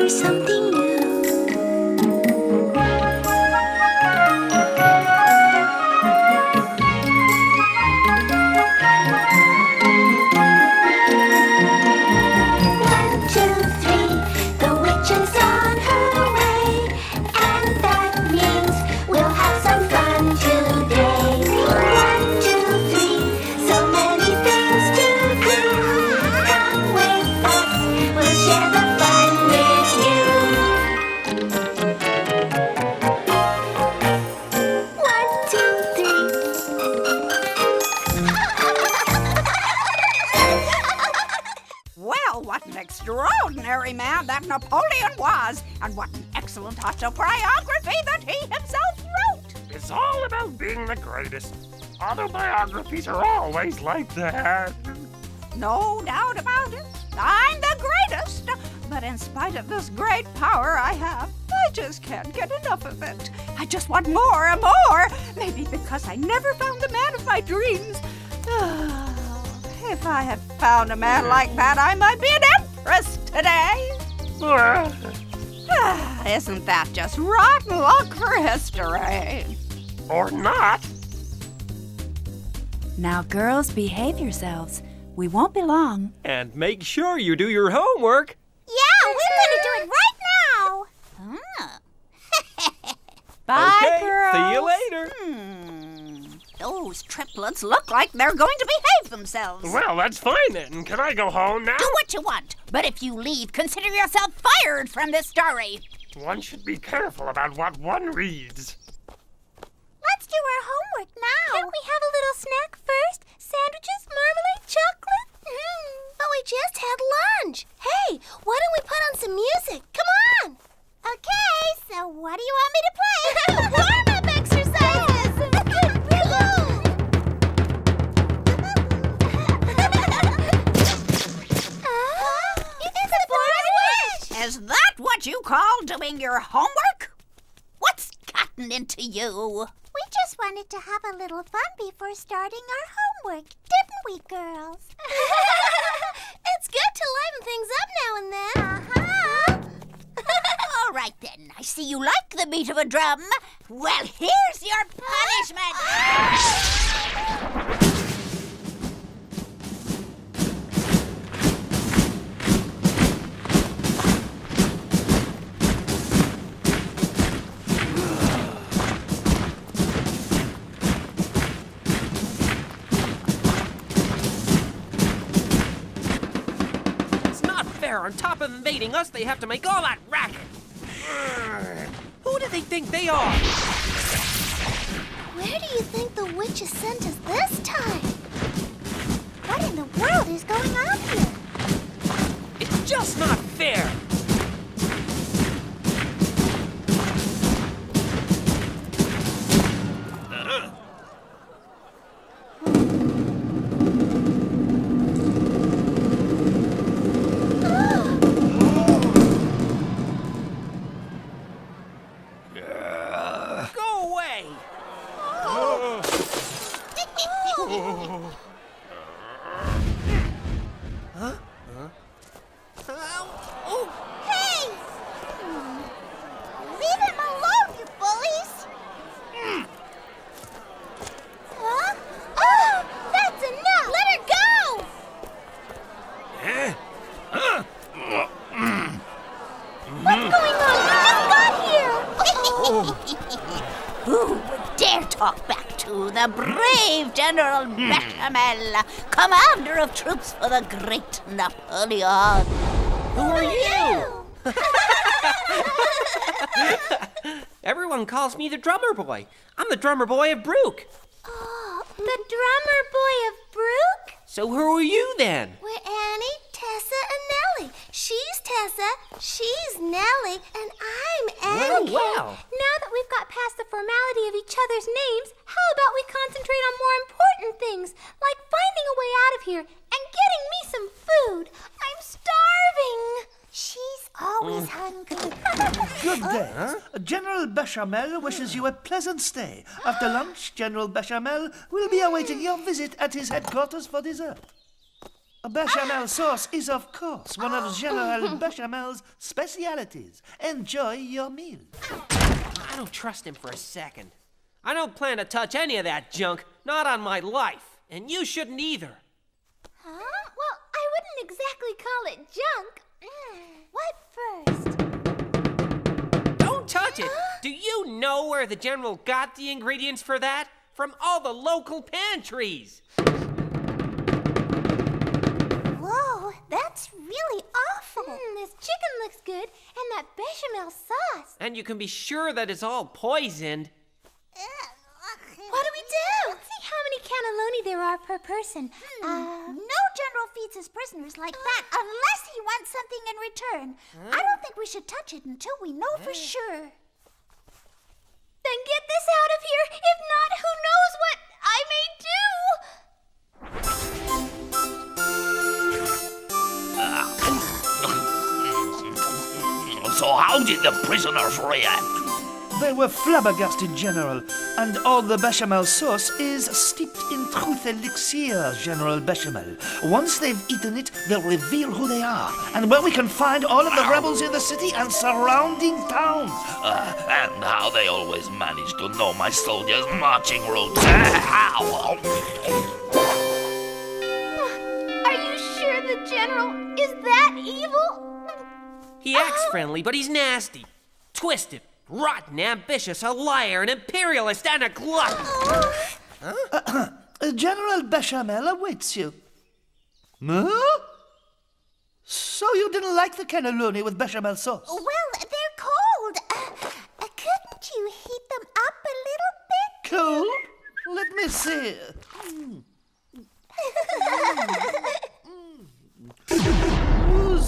try something new. Extraordinary man that Napoleon was, and what an excellent autobiography that he himself wrote. It's all about being the greatest. Autobiographies are always like that. No doubt about it. I'm the greatest. But in spite of this great power I have, I just can't get enough of it. I just want more and more. Maybe because I never found the man of my dreams. If I had found a man like that, I might be an empress today. Isn't that just rotten luck for history? Or not. Now, girls, behave yourselves. We won't be long. And make sure you do your homework. Yeah, we're going to do it right now. Bye, okay, girls. See you later. Those triplets look like they're going to behave themselves. Well, that's fine then. Can I go home now? Do what you want, but if you leave, consider yourself fired from this story. One should be careful about what one reads. Let's do our homework now. Can't we have a little snack first? Sandwiches, marmalade, chocolate? But we just had lunch. Hey, why don't we put on some music? Come on. Okay, so what do you want me to play? Warm-up exercises. Is that what you call doing your homework? What's gotten into you? We just wanted to have a little fun before starting our homework, didn't we, girls? It's good to liven things up now and then. All right, then. I see you like the beat of a drum. Well, here's your punishment. On top of invading us, they have to make all that racket. Who do they think they are? Where do you think the witches sent us this time? What in the world is going on here? It's just not fair. The brave General Bechamel, commander of troops for the great Napoleon. Who are you? Everyone calls me the drummer boy. I'm the drummer boy of Bruc. Oh, the drummer boy of Bruc? So who are you then? We're Annie, Tessa, and Nellie. She's Tessa, she's Nellie, and I'm Annie. Well. Now that we've got past the formality of each other's names, how about we concentrate on more important things, like finding a way out of here and getting me some food? I'm starving. She's always hungry. Good day. General Bechamel wishes you a pleasant stay. After lunch, General Bechamel will be awaiting your visit at his headquarters for dessert. Bechamel sauce is, of course, one of General Bechamel's specialities. Enjoy your meal. I don't trust him for a second. I don't plan to touch any of that junk, not on my life. And you shouldn't either. Huh? Well, I wouldn't exactly call it junk. What first? Don't touch it! Do you know where the General got the ingredients for that? From all the local pantries! Whoa, that's really awful. This chicken looks good, and that bechamel sauce. And you can be sure that it's all poisoned. What do we do? Let's see how many cannelloni there are per person. No general feeds his prisoners like that unless he wants something in return. I don't think we should touch it until we know for sure. Then get this out of here. If not, who knows what I may do? So how did the prisoners react? They were flabbergasted, General, and all the bechamel sauce is steeped in truth elixir, General Bechamel. Once they've eaten it, they'll reveal who they are, and where we can find all of the rebels in the city and surrounding towns. And how they always manage to know my soldiers' marching routes. Are you sure the general is that evil? He acts friendly, but he's nasty. Twisted, rotten, ambitious, a liar, an imperialist, and a glutton. General Bechamel awaits you. Huh? So you didn't like the cannelloni with bechamel sauce? Well, they're cold. Couldn't you heat them up a little bit? Cool? Let me see.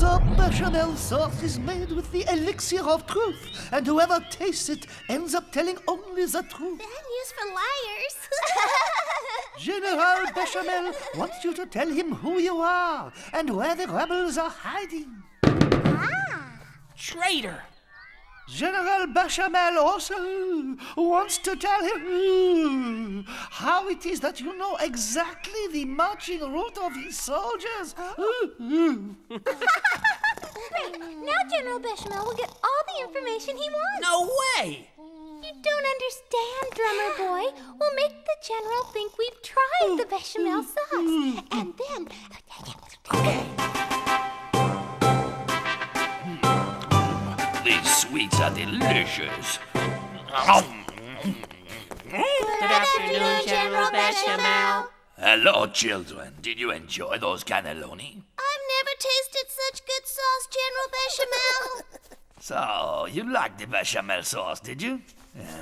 The bechamel sauce is made with the elixir of truth, and whoever tastes it ends up telling only the truth. Bad news for liars. General Bechamel wants you to tell him who you are and where the rebels are hiding. Traitor! General Bechamel also wants to tell him how it is that you know exactly the marching route of his soldiers. Great. Now General Bechamel will get all the information he wants. No way! You don't understand, drummer boy. We'll make the general think we've tried the bechamel sauce. And then... These sweets are delicious. Good afternoon, General Bechamel. Hello, children. Did you enjoy those cannelloni? I've never tasted such good sauce, General Bechamel. So, you liked the bechamel sauce, did you?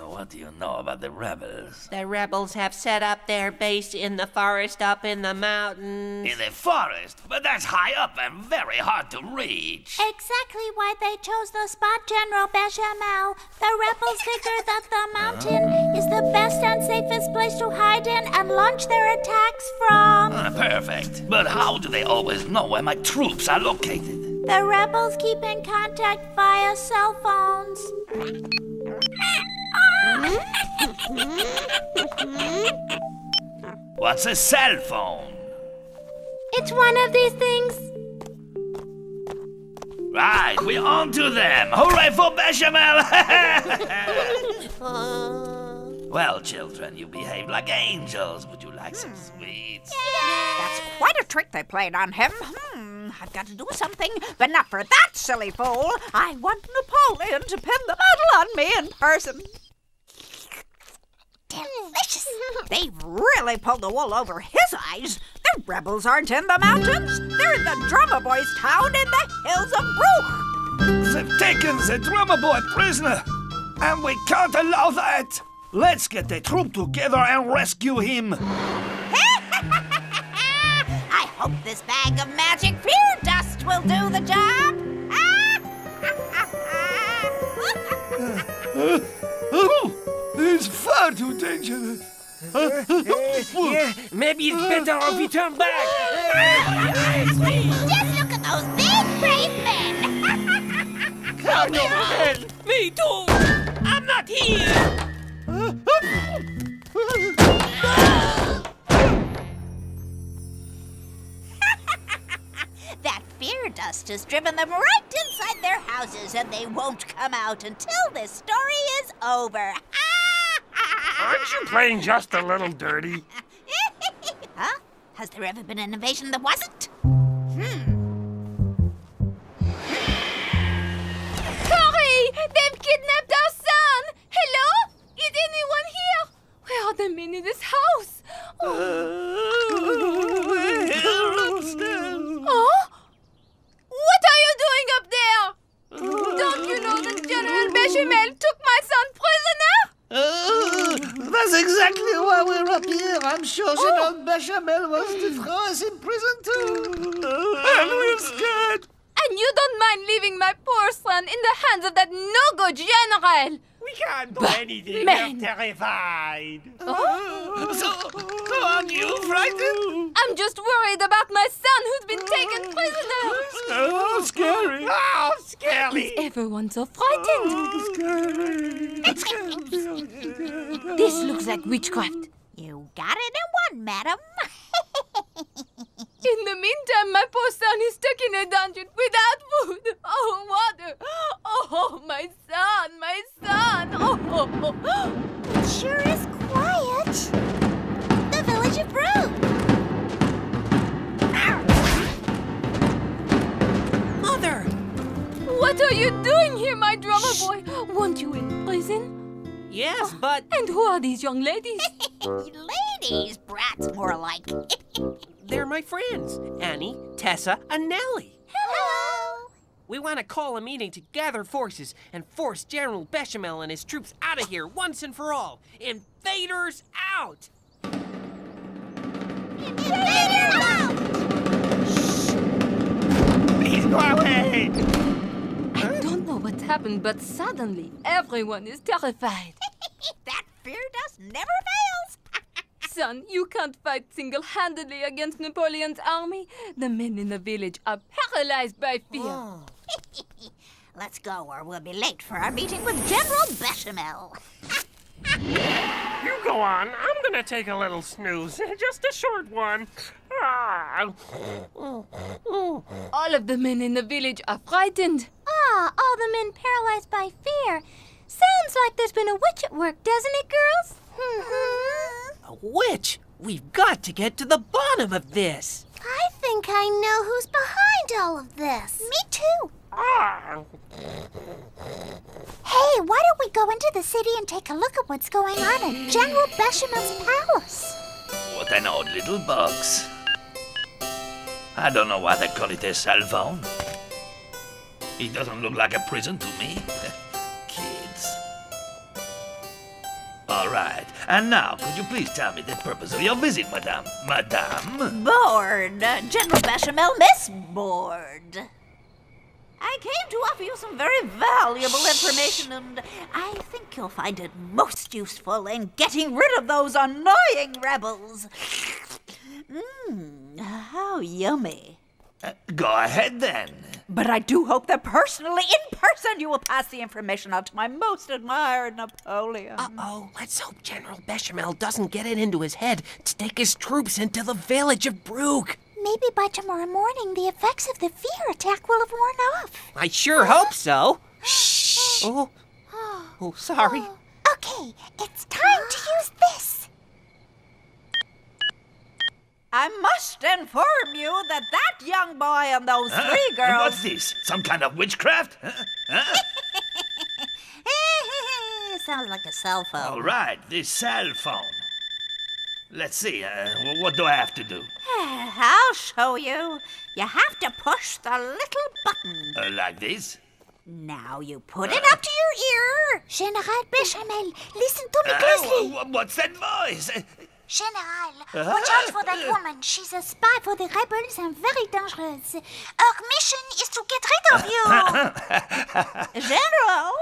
What do you know about the rebels? The rebels have set up their base in the forest up in the mountains. In the forest? But that's high up and very hard to reach. Exactly why they chose the spot, General Bechamel. The rebels figure that the mountain is the best and safest place to hide in and launch their attacks from. Perfect. But how do they always know where my troops are located? The rebels keep in contact via cell phones. What's a cell phone? It's one of these things. Right, we're on to them. Hooray for Bechamel! Well, children, you behave like angels. Would you like some sweets? That's quite a trick they played on him. I've got to do something, but not for that silly fool. I want Napoleon to pin the medal on me in person. Delicious. They've really pulled the wool over his eyes. The rebels aren't in the mountains. They're in the drummer boy's town in the hills of Bruc. They've taken the drummer boy prisoner, and we can't allow that. Let's get the troop together and rescue him. I hope this bag of magic fear dust will do the job. It's far too dangerous. Yeah, maybe it's better if we turn back. Just look at those big, brave men. Come on, me too. I'm not here. fear dust has driven them right inside their houses, and they won't come out until this story is over. Aren't you playing just a little dirty? Huh? Has there ever been an invasion that wasn't? Hurry! They've kidnapped our son! Hello? Is anyone here? Where are the men in this house? Oh? What are you doing up there? Don't you know that General Bechamel took my son prisoner? That's exactly why we're up here. I'm sure General Bechamel wants to throw us in prison too. And we're scared. And you don't mind leaving my poor son in the hands of that no-good general? We can't do anything. man. We're terrified. So are you frightened? I'm just worried about my son who's been taken prisoner. Oh, scary. Oh, scary. Everyone's so frightened. This looks like witchcraft. You got it in one, madam. In the meantime, my poor son is stuck in a dungeon without food. Oh, water. Oh, my son, my son. Oh. It sure is quiet. The village of Bruc. Mother! What are you doing here, my drummer boy? Weren't you in prison? Yes, but And who are these young ladies? Ladies, brats more like. they're my friends. Annie, Tessa, and Nellie. Hello. We want to call a meeting to gather forces and force General Bechamel and his troops out of here once and for all. Invaders out! Invaders out! Please go away. I don't know what happened, but suddenly everyone is terrified. That fear dust never fails. Son, you can't fight single-handedly against Napoleon's army. The men in the village are paralyzed by fear. Let's go, or we'll be late for our meeting with General Bechamel. You go on. I'm gonna take a little snooze. Just a short one. Ah. All of the men in the village are frightened. All the men paralyzed by fear. Sounds like there's been a witch at work, doesn't it, girls? A witch! We've got to get to the bottom of this. I think I know who's behind all of this. Me too. Ah. Hey, why don't we go into the city and take a look at what's going on at General Bechamel's palace? What an odd little box. I don't know why they call it a cell phone. It doesn't look like a prison to me. Kids. All right. And now, could you please tell me the purpose of your visit, madame? Madame? Bored. General Bechamel, Miss Bored. I came to offer you some very valuable information, and I think you'll find it most useful in getting rid of those annoying rebels. How yummy. Go ahead, then. But I do hope that personally, in person, you will pass the information on to my most admired Napoleon. Uh-oh, let's hope General Bechamel doesn't get it into his head to take his troops into the village of Bruc. Maybe by tomorrow morning, the effects of the fear attack will have worn off. I sure hope so. Shh. Oh, sorry. Okay, it's time to use this. I must inform you that that young boy and those three girls... What's this? Some kind of witchcraft? Huh? Sounds like a cell phone. All right, this cell phone. Let's see, what do I have to do? I'll show you. You have to push the little button. Like this? Now you put it up to your ear. General Bechamel, listen to me closely. What's that voice? General, watch out for that woman. She's a spy for the rebels and very dangerous. Our mission is to get rid of you. General?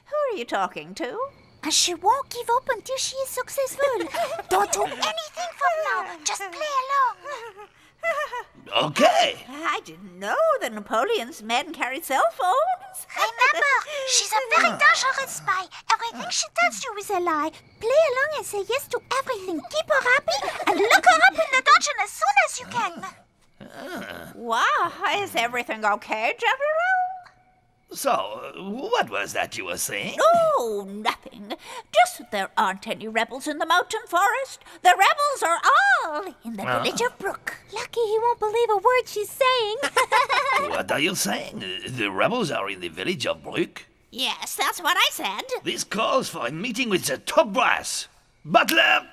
Who are you talking to? And she won't give up until she is successful. Don't do anything from now. Just play along. Okay. I didn't know that Napoleon's men carried cell phones. Remember, she's a very dangerous spy. Everything she tells you is a lie. Play along and say yes to everything. Keep her happy and look her up in the dungeon as soon as you can. Wow, is everything okay, General? So, what was that you were saying? Oh, nothing. Just that there aren't any rebels in the mountain forest. The rebels are all in the village of Bruc. Lucky he won't believe a word she's saying. What are you saying? The rebels are in the village of Bruc? Yes, that's what I said. This calls for a meeting with the top brass. Butler!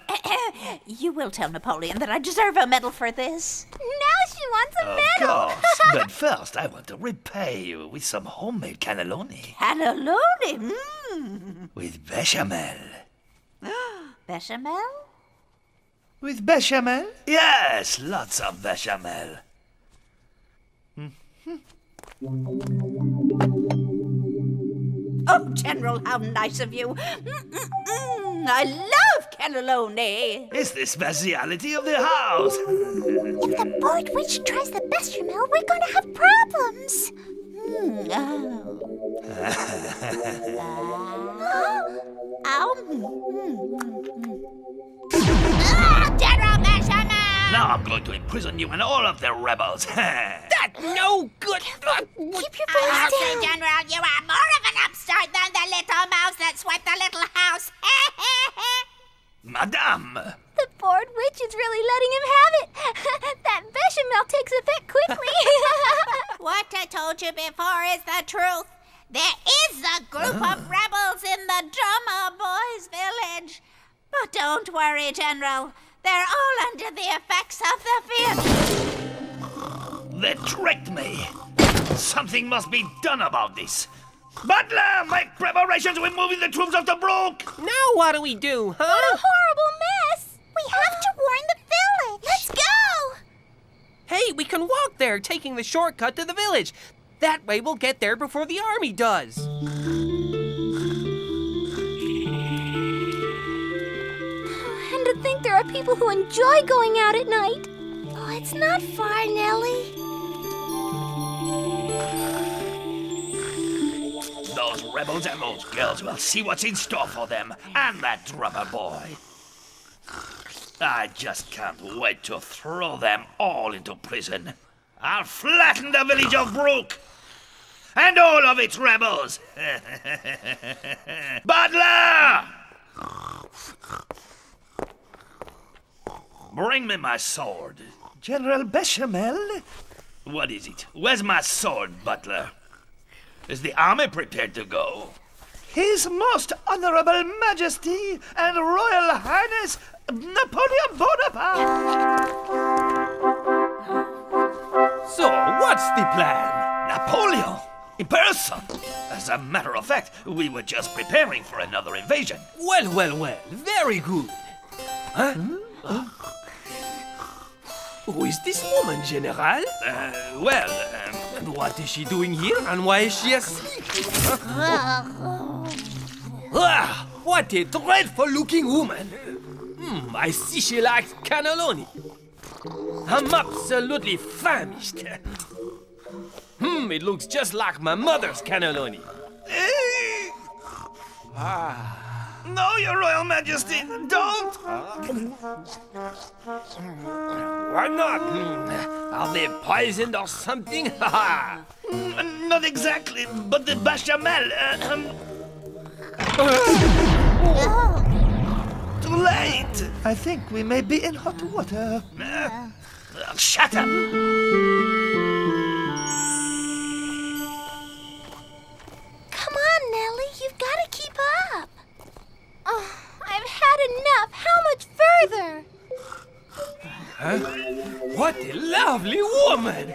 You will tell Napoleon that I deserve a medal for this. Now she wants a Of medal. course, but first I want to repay you with some homemade cannelloni. Cannelloni, With bechamel. Bechamel? With bechamel? Yes, lots of bechamel. Oh, General, how nice of you. I love cannelloni. It's the speciality of the house. If the bored witch tries the bechamel, we're gonna have problems. General Bechamel! Now I'm going to imprison you and all of the rebels. That no good. Keep your voice down. General, you are more of an upstart than the little mouse that swept the little house. Madame! The bored witch is really letting him have it. That bechamel takes effect quickly. What I told you before is the truth. There is a group of rebels in the drummer boys' village. But don't worry, General. They're all under the effects of the fear. They tricked me. Something must be done about this. Butler, make preparations. We're moving the troops off the Bruc. Now what do we do, huh? What a horrible mess. We have to warn the village. Let's go. Hey, we can walk there, taking the shortcut to the village. That way we'll get there before the army does. And to think there are people who enjoy going out at night. Oh, it's not far, Nellie. Those rebels and those girls will see what's in store for them, and that drummer boy. I just can't wait to throw them all into prison. I'll flatten the village of Bruc and all of its rebels. Butler! Bring me my sword. General Bechamel? What is it? Where's my sword, Butler? Is the army prepared to go? His Most Honorable Majesty and Royal Highness Napoleon Bonaparte! So, what's the plan? Napoleon? In person? As a matter of fact, we were just preparing for another invasion. Well. Very good. Huh? Who is this woman, General? And what is she doing here, and why is she asleep? Ah, what a dreadful-looking woman. I see she likes cannelloni. I'm absolutely famished. It looks just like my mother's cannelloni. No, Your Royal Majesty, don't! Why not? Are they poisoned or something? Not exactly, but the bechamel. Too late! I think we may be in hot water. Shut up! Come on, Nellie. You've got to keep up. Oh, I've had enough. How much further? Huh? What a lovely woman!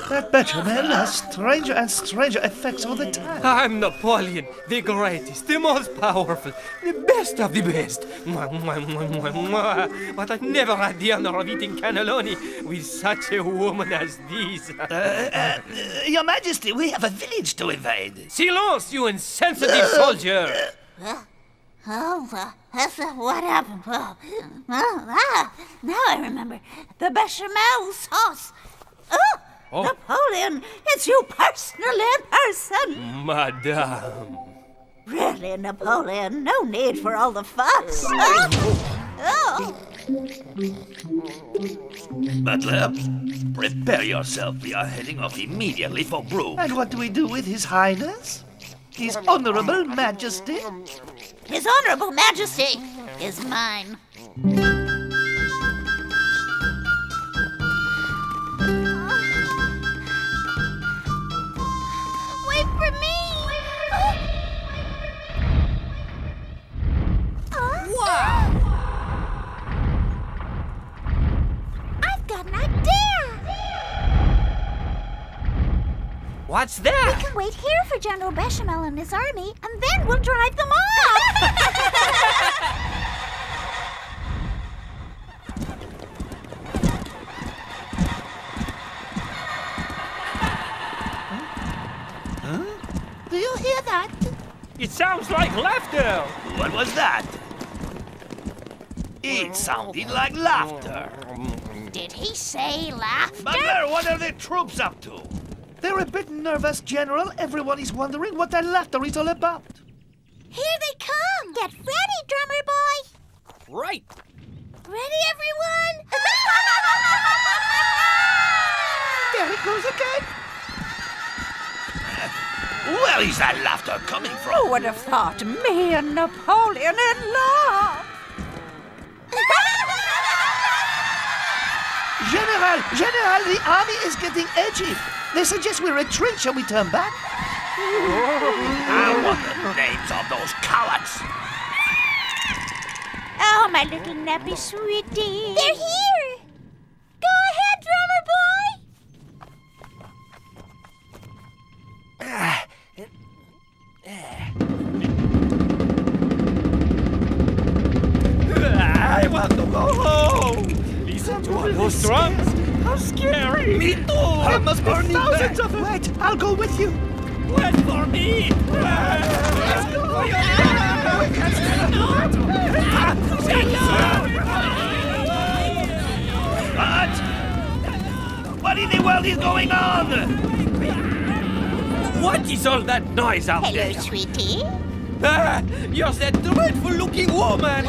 That bechamel has stranger and stranger effects all the time. I'm Napoleon, the greatest, the most powerful, the best of the best. Mwah, mwah, mwah, mwah, mwah. But I've never had the honor of eating cannelloni with such a woman as this. Your Majesty, we have a village to invade. Silence, you insensitive soldier! What happened? Now I remember. The bechamel sauce. Oh, Napoleon, it's you personally in person. Madame. Really, Napoleon, no need for all the fuss. Butler, prepare yourself. We are heading off immediately for Bruc. And what do we do with His Highness? His Honorable Majesty? His Honorable Majesty is mine. Wait for me! Wow! I've got an idea! What's We that? can wait here for General Bechamel and his army, and then we'll drive them off! Do you hear that? It sounds like laughter. What was that? It sounded like laughter. Did he say laughter? Butler, what are the troops up to? They're a bit nervous, General. Everyone is wondering what that laughter is all about. Here they come! Get ready, drummer boy! Right. Ready, everyone? There it goes again. Where is that laughter coming Who from? would have thought me and Napoleon in love? General, the army is getting edgy. They suggest we retreat. Shall we turn back? I want the names of those cowards. Oh, my little nappy sweetie. They're here! Go ahead, drummer boy! I want to go home. Listen to all those drums. How scary. Me too. There must be thousands of them. Wait, I'll go with you. Wait for me. Let's go. What in the world is going on? What is all that noise out Hello, there? sweetie. Ah, you're that dreadful-looking woman.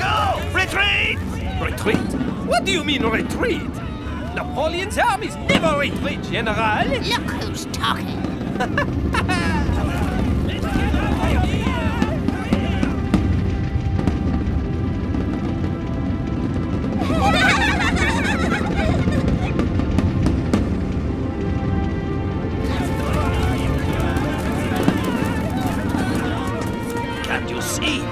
Go! Retreat! Retreat? What do you mean retreat? Napoleon's armies never retreat, General. Look who's talking. Can't you see?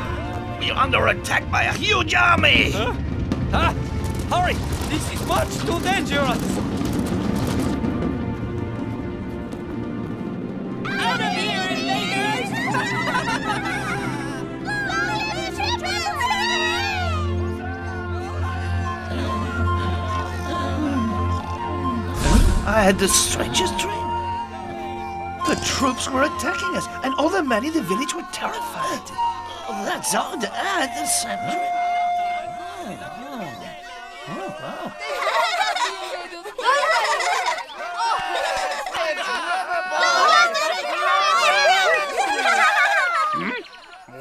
We're under attack by a huge army! Ah, hurry! This is much too dangerous. Out of here, invaders! I had the strangest dream. The troops were attacking us, and all the men in the village were terrified. That's odd. I had the same dream.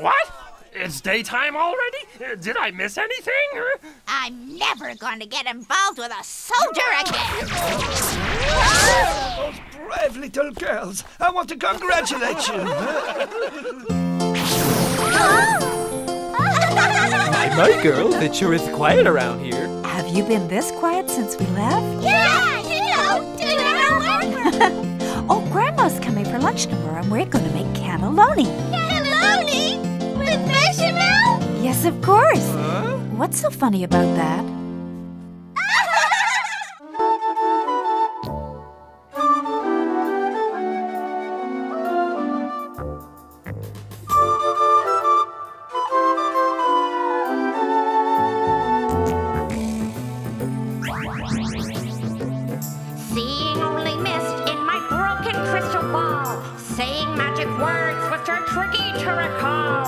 What? It's daytime already? Did I miss anything? I'm never going to get involved with a soldier again. Those brave little girls. I want to congratulate you. My girl, it sure is quiet around here. Have you been this quiet since we left? Yeah, doing our work. Oh, Grandma's coming for lunch tomorrow, and we're going to make cannelloni. Cannelloni? With bechamel? Yes, of course. What's so funny about that? Seeing only mist in my broken crystal ball. Saying magic words which are tricky to recall.